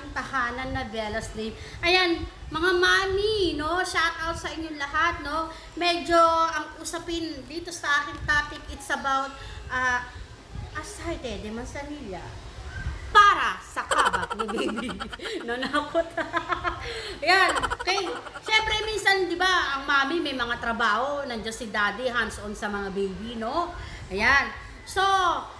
ating tahanan na Bella's Dream. Ayan, mga mami, no? Shout out sa inyong lahat, no? Medyo ang usapin dito sa aking topic, it's about aside de Manzanilla para sa kabak ni baby. Nanakot. Ayan, okay. Siyempre, minsan, di ba, ang mami may mga trabaho, nandiyan si daddy, hands-on sa mga baby, no? Ayan. So,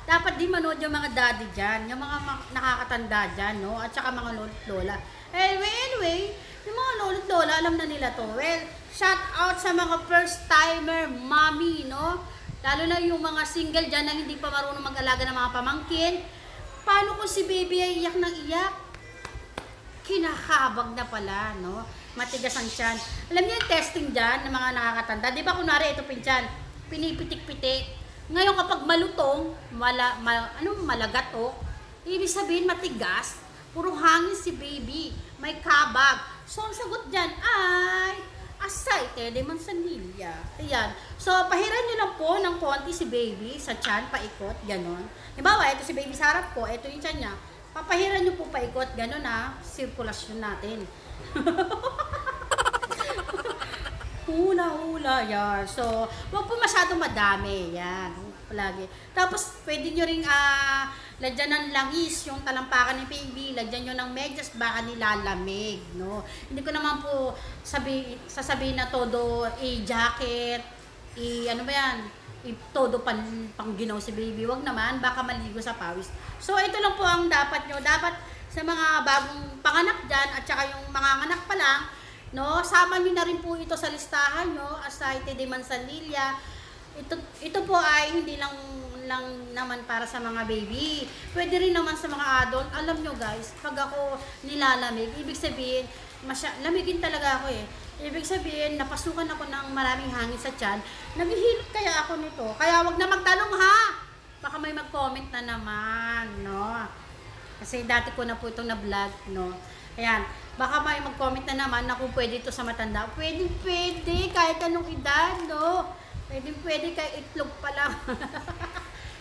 dapat din manood yung mga daddy dyan, yung mga nakakatanda dyan, no? At saka mga lolo't lola. Anyway, yung mga lolo't lola, alam na nila to. Well, shout out sa mga first-timer mommy, no? Lalo na yung mga single dyan na hindi pa marunong mag-alaga ng mga pamangkin. Paano kung si baby ay iyak ng iyak? Kinakabag na pala, no? Matigas ang tiyan. Alam niyo yung testing dyan ng mga nakakatanda? Di ba kunwari ito pintiyan, pinipitik-pitik. Ngayon kapag malutong, malagato, ibig sabihin matigas, puro hangin si baby, may kabag. So ang sagot dyan ay aside de Manzanilla. Ayan. So pahiran nyo lang po ng konti si baby sa tiyan, paikot, ganon. Halimbawa, ito si baby sa harap ko, ito yung tiyan niya. Papahiran nyo po paikot, ganon sirkulasyon natin. Hula-hula, yan. So, wag po masyadong madami, yan. Palagi. Tapos, pwede nyo ring lagyan ng langis, yung talampakan ni baby, lagyan nyo ng medyas, baka nilalamig, no? Hindi ko naman po sasabihin na todo, jacket, ano ba yan? Todo pang ginaw si baby. Wag naman, baka maligo sa pawis. So, ito lang po ang dapat nyo. Dapat sa mga bagong panganak dyan, at saka yung mga anak pa lang, no, sama niyo na rin po ito sa listahan nyo, aside de Manzanilla. Ito po ay hindi lang naman para sa mga baby. Pwede rin naman sa mga adult. Alam nyo guys, pag ako nilalamig, ibig sabihin, lamigin talaga ako eh. Ibig sabihin, napasukan ako ng maraming hangin sa tiyan. Naghihilot kaya ako nito. Kaya wag na magtanong ha! Baka may mag-comment na naman, no? Kasi dati ko na po itong na-vlog, no? Ayan, baka may mag-comment na naman na kung pwede ito sa matanda. Pwede, kahit anong edad, no? Pwede, kahit itlog pa lang.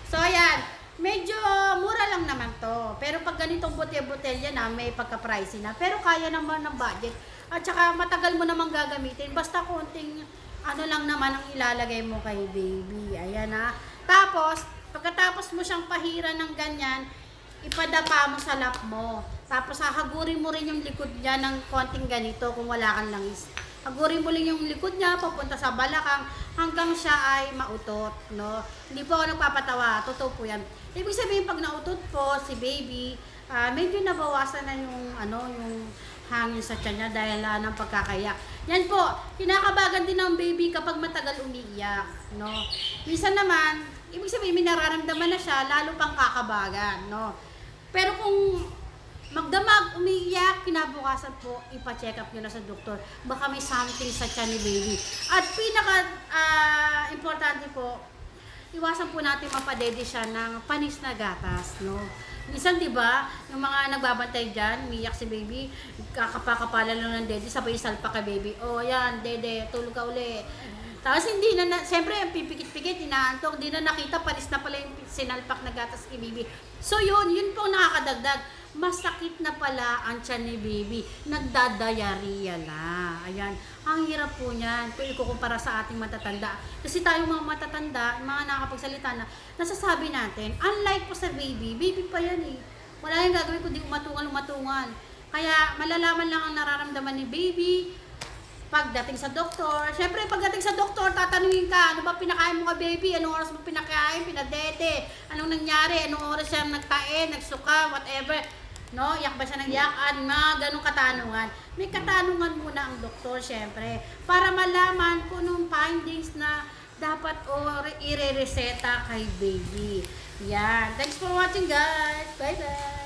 So, ayan, medyo mura lang naman to. Pero pag ganitong botelya na, may pagka-pricey na. Pero kaya naman ng budget. At saka matagal mo naman gagamitin. Basta konting, lang naman ang ilalagay mo kay baby. Ayan ha. Tapos, pagkatapos mo siyang pahiran ng ganyan, ipadapa mo sa lap mo. Tapos hahagurin mo rin yung likod niya ng konting ganito kung wala kang langis. Hagurin mo rin yung likod niya papunta sa balakang hanggang siya ay mautot, no? Hindi po ako nagpapatawa, totoo po yan. Ibig sabihin pag nautot po si baby, medyo nabawasan na yung yung hangin sa tiyan niya dahil ng pagkakayak. Yan po, kinakabagan din ng baby kapag matagal umiiyak, no? Minsan naman, ibig sabihin may nararamdaman na siya, lalo pang kakabagan, no? Pero kung magdamag, umiiyak, kinabukasan po, ipa-check up nyo na sa doktor. Baka may something sa tiyan ni baby. At pinaka-importante po, iwasan po natin mapadede siya ng panis na gatas, no? Minsan, di ba, yung mga nagbabantay dyan, umiiyak si baby, kakapakapalan lang ng dede, sabay salpa ka baby. Oh, yan, dede, tulog ka uli. Tapos hindi na, siyempre, pipikit-pikit, inaantok, hindi na nakita, panis na pala yung sinalpak na gatas kay baby. So yun po nakakadagdag. Masakit na pala ang tiyan ni baby. Nagdadayariya na. Ayan. Ang hirap po niyan. Kung ikukumpara sa ating matatanda. Kasi tayong mga matatanda, mga nakakapagsalita na, nasasabi natin, unlike po sa baby pa yan eh. Wala yung gagawin kundi umatungan. Kaya malalaman lang ang nararamdaman ni baby pagdating sa doktor. Siyempre, pagdating sa doktor, tatanungin ka, ano ba pinakain mo ka baby? Anong oras mo pinakain? Pinadete? Anong nangyari? Anong oras siya nagtae, nagsuka, whatever? No? Yak ba siya ng yakan? Mga ganong katanungan. May katanungan muna ang doktor, siyempre, para malaman kung anong findings na dapat i-reseta kay baby. Yan. Thanks for watching, guys. Bye-bye.